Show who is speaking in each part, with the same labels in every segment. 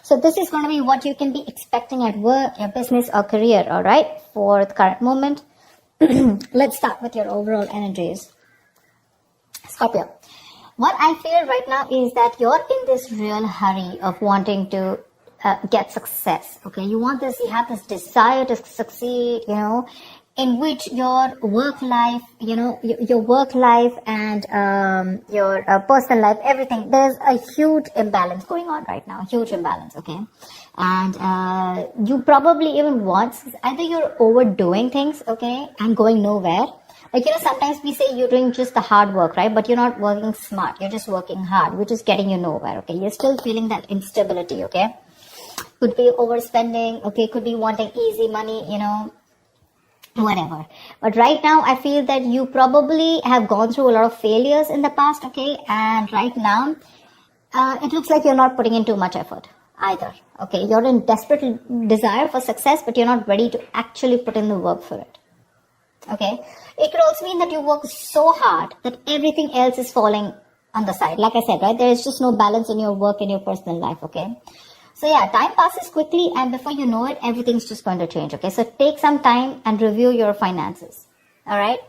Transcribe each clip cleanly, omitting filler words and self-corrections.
Speaker 1: So this is going to be what you can be expecting at work, your business or career, all right, for the current moment. Let's start with your overall energies. Scorpio, what I feel right now is that you're in this real hurry of wanting to get success. Okay, you have this desire to succeed, in which your work life, your work life and your personal life, everything, there's a huge imbalance going on right now, huge imbalance, okay? And you probably even want, either you're overdoing things, okay, and going nowhere. Like, sometimes we say you're doing just the hard work, right? But you're not working smart. You're just working hard, which is getting you nowhere, okay? You're still feeling that instability, okay? Could be overspending, okay? Could be wanting easy money, whatever. But right now, I feel that you probably have gone through a lot of failures in the past, okay? And right now, it looks like you're not putting in too much effort either, okay? You're in desperate desire for success, but you're not ready to actually put in the work for it, okay? It could also mean that you work so hard that everything else is falling on the side. Like I said, right? There is just no balance in your work and your personal life, okay? So yeah, time passes quickly and before you know it, everything's just going to change, okay? So take some time and review your finances, all right?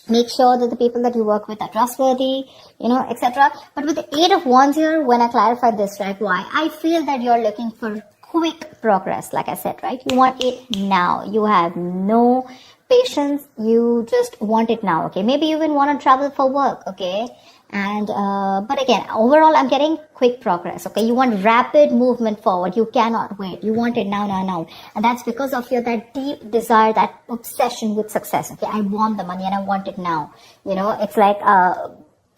Speaker 1: Make sure that the people that you work with are trustworthy, etc. But with the 8 of Wands here, when I clarify this, right, why? I feel that you're looking for quick progress, like I said, right? You want it now. You have no patience, you just want it now, okay? Maybe you even want to travel for work, okay? And but again, overall, I'm getting quick progress, okay? You want rapid movement forward. You cannot wait. You want it now. And that's because of that deep desire, that obsession with success, okay? I want the money and I want it now. It's like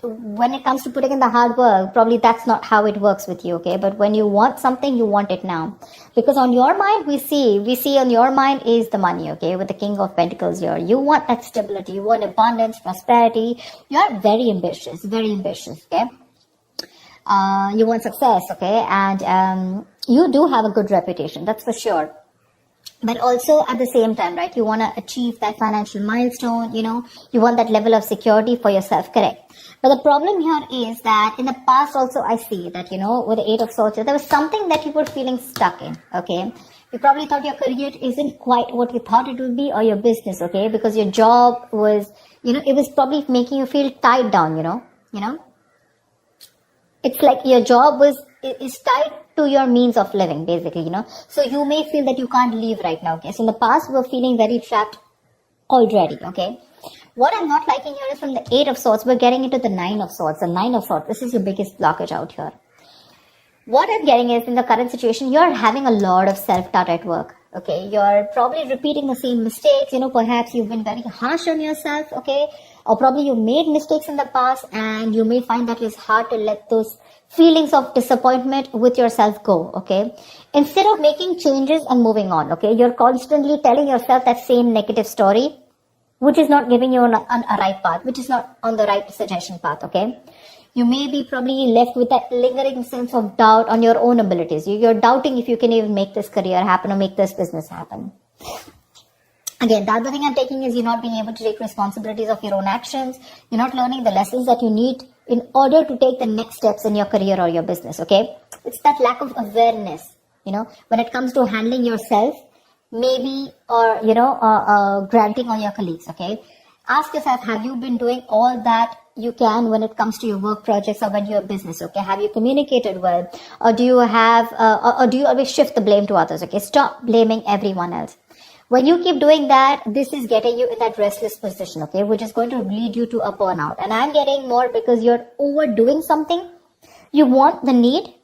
Speaker 1: when it comes to putting in the hard work, probably that's not how it works with you, okay? But when you want something, you want it now. Because on your mind, we see on your mind is the money, okay? With the King of Pentacles here. You want that stability, you want abundance, prosperity. You're very ambitious, okay? You want success, okay? And you do have a good reputation, that's for sure. But also at the same time, right, you want to achieve that financial milestone, you want that level of security for yourself, correct? But the problem here is that in the past also I see that, with the 8 of Swords, there was something that you were feeling stuck in, okay? You probably thought your career isn't quite what you thought it would be, or your business, okay? Because your job was, it was probably making you feel tied down, It's like your job is tied to your means of living, basically, So you may feel that you can't leave right now, okay? So in the past, we were feeling very trapped already, okay? What I'm not liking here is from the 8 of Swords, we're getting into the 9 of Swords. The 9 of Swords, this is your biggest blockage out here. What I'm getting is, in the current situation, you're having a lot of self-doubt at work, okay? You're probably repeating the same mistakes, perhaps you've been very harsh on yourself, okay? Or probably you made mistakes in the past and you may find that it's hard to let those feelings of disappointment with yourself go, okay? Instead of making changes and moving on, okay? You're constantly telling yourself that same negative story, which is not giving you on a right path, which is not on the right suggestion path, okay? You may be probably left with that lingering sense of doubt on your own abilities. You're doubting if you can even make this career happen or make this business happen. Again, the other thing I'm taking is you're not being able to take responsibilities of your own actions. You're not learning the lessons that you need in order to take the next steps in your career or your business, okay? It's that lack of awareness, when it comes to handling yourself, maybe, or, granting on your colleagues, okay? Ask yourself, have you been doing all that you can when it comes to your work projects or when you're a business, okay? Have you communicated well? Or do you have, or do you always shift the blame to others, okay? Stop blaming everyone else. When you keep doing that, this is getting you in that restless position, okay? Which is going to lead you to a burnout. And I'm getting more because you're overdoing something. You want the need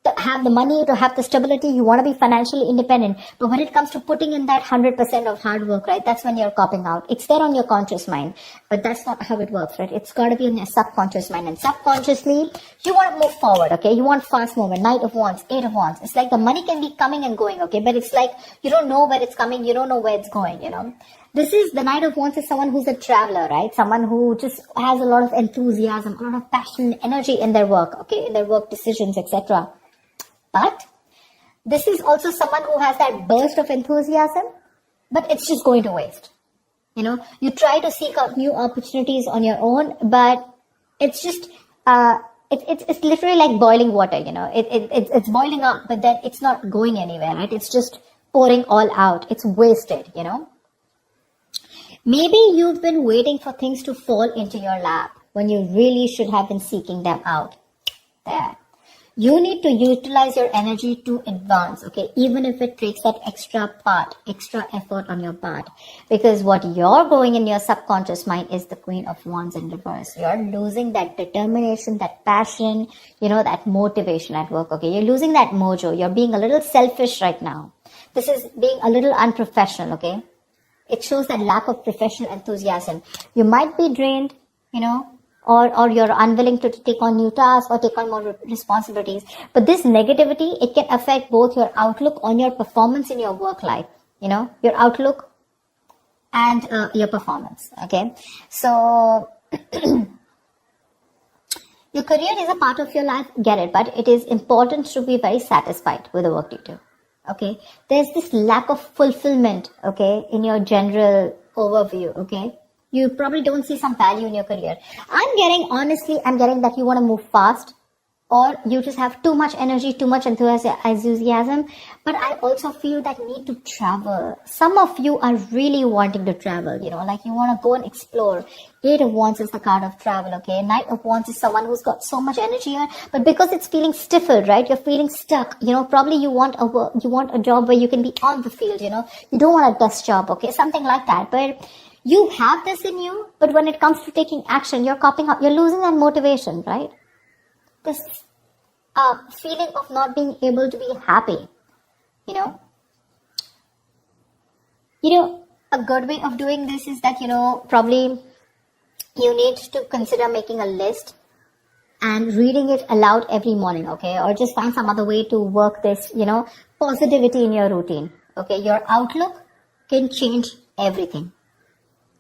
Speaker 1: to have the money, to have the stability, you want to be financially independent. But when it comes to putting in that 100% of hard work, right, that's when you're copping out. It's there on your conscious mind, but that's not how it works, right? It's got to be in your subconscious mind. And subconsciously, you want to move forward, okay? You want fast movement, Knight of Wands, 8 of Wands. It's like the money can be coming and going, okay? But it's like you don't know where it's coming, you don't know where it's going, This is, the Knight of Wands is someone who's a traveler, right? Someone who just has a lot of enthusiasm, a lot of passion, energy in their work, okay? In their work decisions, etc. But this is also someone who has that burst of enthusiasm, but it's just going to waste. You try to seek out new opportunities on your own, but it's just, it's literally like boiling water, it's boiling up, but then it's not going anywhere, right? It's just pouring all out. It's wasted, Maybe you've been waiting for things to fall into your lap when you really should have been seeking them out. There. You need to utilize your energy to advance, okay? Even if it takes that extra effort on your part. Because what you're going in your subconscious mind is the Queen of Wands in reverse. You're losing that determination, that passion, that motivation at work, okay? You're losing that mojo. You're being a little selfish right now. This is being a little unprofessional, okay? It shows that lack of professional enthusiasm. You might be drained, or you're unwilling to take on new tasks or take on more responsibilities. But this negativity, it can affect both your outlook on your performance in your work life, your outlook and your performance, okay? So, your career is a part of your life, get it, but it is important to be very satisfied with the work you do, okay? There's this lack of fulfillment, okay, in your general overview, okay? You probably don't see some value in your career. I'm getting that you want to move fast, or you just have too much energy, too much enthusiasm. But I also feel that need to travel. Some of you are really wanting to travel, like you want to go and explore. Eight of Wands is the card of travel, okay? Knight of Wands is someone who's got so much energy here, but because it's feeling stifled, right? You're feeling stuck, probably you want a job where you can be on the field, you don't want a desk job, okay? Something like that. But you have this in you, but when it comes to taking action, you're losing that motivation, right? This feeling of not being able to be happy, a good way of doing this is that, probably you need to consider making a list and reading it aloud every morning, okay? Or just find some other way to work this, positivity in your routine, okay? Your outlook can change everything.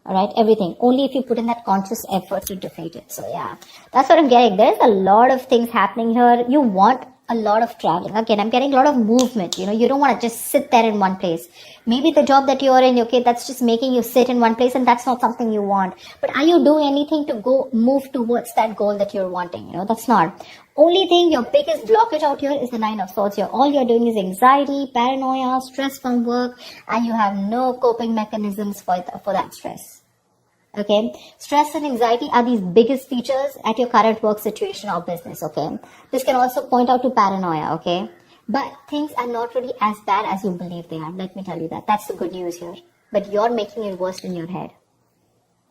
Speaker 1: All right, everything. Only if you put in that conscious effort to defeat it. So yeah, that's what I'm getting. There's a lot of things happening here. You want a lot of traveling. Again, I'm getting a lot of movement. You don't want to just sit there in one place. Maybe the job that you're in, okay, that's just making you sit in one place, and that's not something you want. But are you doing anything to move towards that goal that you're wanting? That's not. Only thing, your biggest blockage out here is the Nine of Swords. All you're doing is anxiety, paranoia, stress from work, and you have no coping mechanisms for that stress. Okay, stress and anxiety are these biggest features at your current work situation or business, okay? This can also point out to paranoia, okay? But things are not really as bad as you believe they are. Let me tell you that. That's the good news here. But you're making it worse in your head.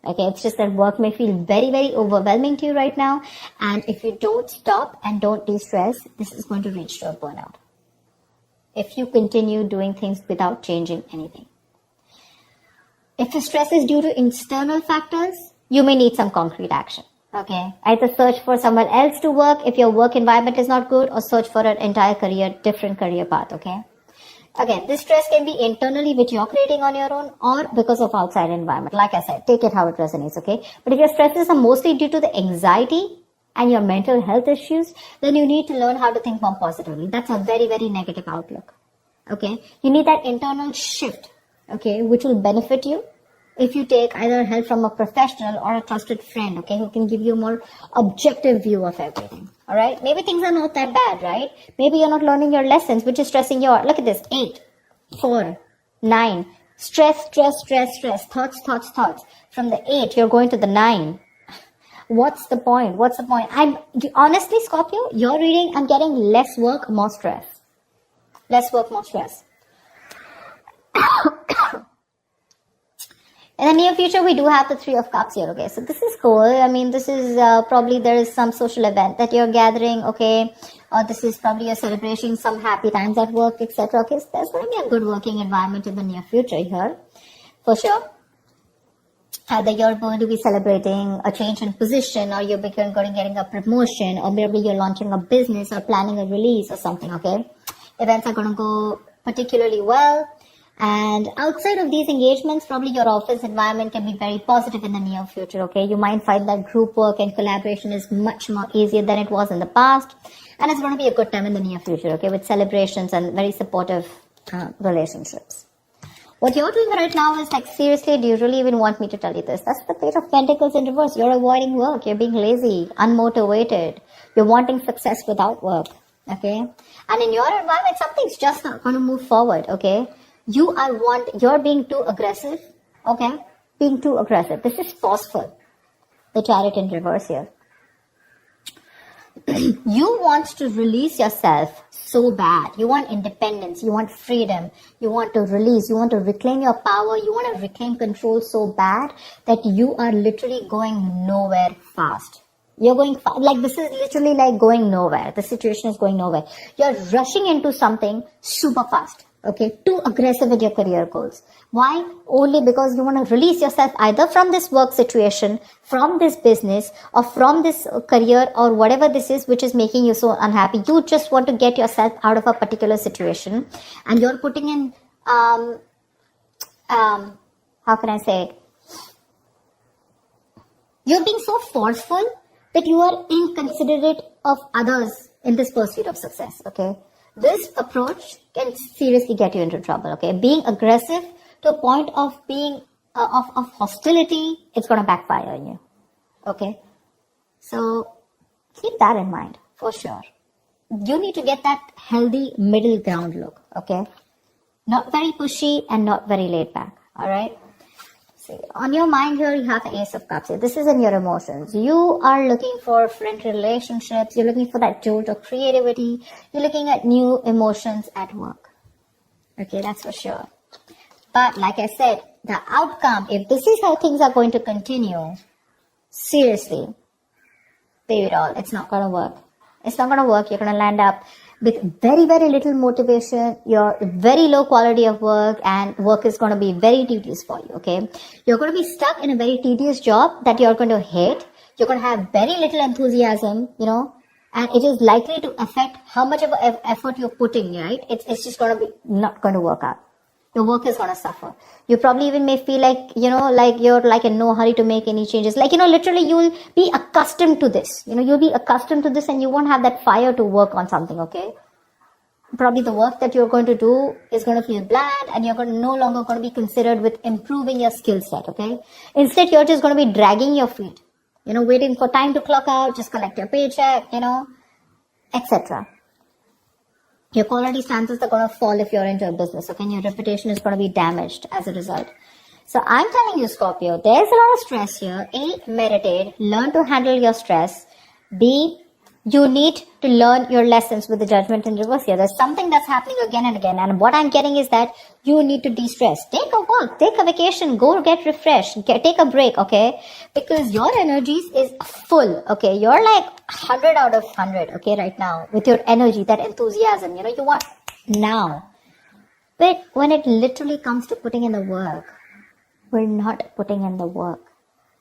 Speaker 1: Okay, it's just that work may feel very, very overwhelming to you right now. And if you don't stop and don't de-stress, this is going to reach to a burnout. If you continue doing things without changing anything. If the stress is due to external factors, you may need some concrete action. Okay. Either search for somewhere else to work if your work environment is not good, or search for an entire different career path. Okay. Again, this stress can be internally, which you're creating on your own, or because of outside environment. Like I said, take it how it resonates. Okay. But if your stresses are mostly due to the anxiety and your mental health issues, then you need to learn how to think more positively. That's a very, very negative outlook. Okay. You need that internal shift. Okay, which will benefit you if you take either help from a professional or a trusted friend, okay, who can give you a more objective view of everything. All right, maybe things are not that bad, right? Maybe you're not learning your lessons, which is stressing you out. Look at this: 8, 4, 9. Stress, thoughts. From the 8, you're going to the 9. What's the point? Honestly, Scorpio, you're reading, I'm getting less work, more stress. Less work, more stress. In the near future, we do have the 3 of Cups here, okay? So this is cool. I mean, this is probably there is some social event that you're gathering, okay? Or this is probably you're celebrating some happy times at work, etc. Okay, so there's going to be a good working environment in the near future here, for sure. Either you're going to be celebrating a change in position, or you're going to getting a promotion, or maybe you're launching a business or planning a release or something, okay? Events are going to go particularly well. And outside of these engagements, probably your office environment can be very positive in the near future, okay? You might find that group work and collaboration is much more easier than it was in the past. And it's going to be a good time in the near future, okay? With celebrations and very supportive relationships. What you're doing right now is like, seriously, do you really even want me to tell you this? That's the Page of Pentacles in reverse. You're avoiding work. You're being lazy, unmotivated. You're wanting success without work. Okay? And in your environment, something's just not going to move forward. Okay? You're being too aggressive. Okay? Being too aggressive. This is forceful. The Chariot in reverse here. You want to release yourself so bad. You want independence. You want freedom. You want to release. You want to reclaim your power. You want to reclaim control so bad that you are literally going nowhere fast. You're going like, this is literally like going nowhere. The situation is going nowhere. You're rushing into something super fast. Okay, too aggressive with your career goals. Why? Only because you want to release yourself either from this work situation, from this business, or from this career, or whatever this is which is making you so unhappy. You just want to get yourself out of a particular situation, and you're putting in how can I say it? You're being so forceful that you are inconsiderate of others in this pursuit of success. Okay. This approach can seriously get you into trouble, okay? Being aggressive to a point of being, of hostility, it's going to backfire on you, okay? So, keep that in mind, for sure. You need to get that healthy middle ground look, okay? Not very pushy and not very laid back, alright? On your mind here, you have the Ace of Cups here. This is in your emotions. You are looking for friend relationships. You're looking for that jolt of creativity. You're looking at new emotions at work. Okay, that's for sure. But like I said, the outcome, if this is how things are going to continue, seriously, baby doll, it's not going to work. It's not going to work. You're going to land up with very, very little motivation, your very low quality of work, and work is going to be very tedious for you, okay? You're going to be stuck in a very tedious job that you're going to hate. You're going to have very little enthusiasm, you know, and it is likely to affect how much of an effort you're putting, right? It's just going to be not going to work out. Your work is going to suffer. You probably even may feel like, you know, like you're like in no hurry to make any changes. Like, you know, literally you'll be accustomed to this. You know, you'll be accustomed to this and you won't have that fire to work on something, okay? Probably the work that you're going to do is going to feel bland and you're no longer going to be considered with improving your skill set, okay? Instead, you're just going to be dragging your feet. You know, waiting for time to clock out, just collect your paycheck, you know, etc. Your quality standards are going to fall if you're into a business, okay? And your reputation is going to be damaged as a result. So I'm telling you, Scorpio, there's a lot of stress here. A, meditate, learn to handle your stress. B, you need to learn your lessons with the Judgment in reverse here. There's something that's happening again and again. And what I'm getting is that you need to de-stress. Take a walk, take a vacation, go get refreshed, take a break, okay? Because your energies is full, okay? You're like 100 out of 100, okay, right now. With your energy, that enthusiasm, you know, you want now. But when it literally comes to putting in the work, we're not putting in the work.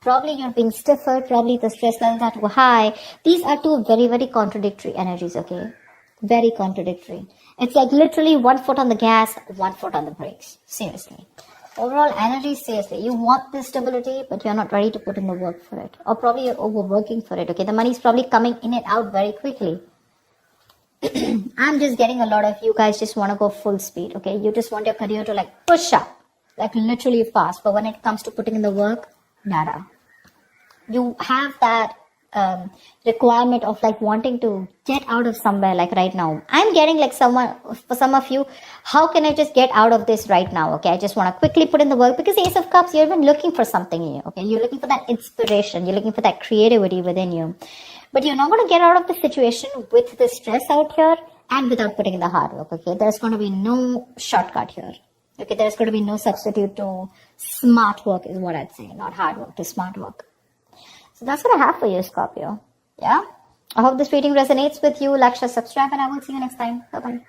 Speaker 1: Probably you're being stiffer, probably the stress levels are too high. These are two very, very contradictory energies, okay? Very contradictory. It's like literally 1 foot on the gas, 1 foot on the brakes. Seriously. Overall energy, seriously. You want this stability, but you're not ready to put in the work for it. Or probably you're overworking for it, okay? The money's probably coming in and out very quickly. I'm just getting a lot of you guys just want to go full speed, okay? You just want your career to like push up, like literally fast. But when it comes to putting in the work, nada. You have that requirement of like wanting to get out of somewhere like right now. I'm getting like for some of you, how can I just get out of this right now? Okay, I just want to quickly put in the work because Ace of Cups, you've been looking for something in you. Okay, you're looking for that inspiration. You're looking for that creativity within you. But you're not going to get out of the situation with the stress out here and without putting in the hard work. Okay, there's going to be no shortcut here. Okay, there's going to be no substitute to smart work is what I'd say. Not hard work, to smart work. So that's what I have for you, Scorpio. Yeah? I hope this reading resonates with you. Like, share, subscribe, and I will see you next time. Bye-bye.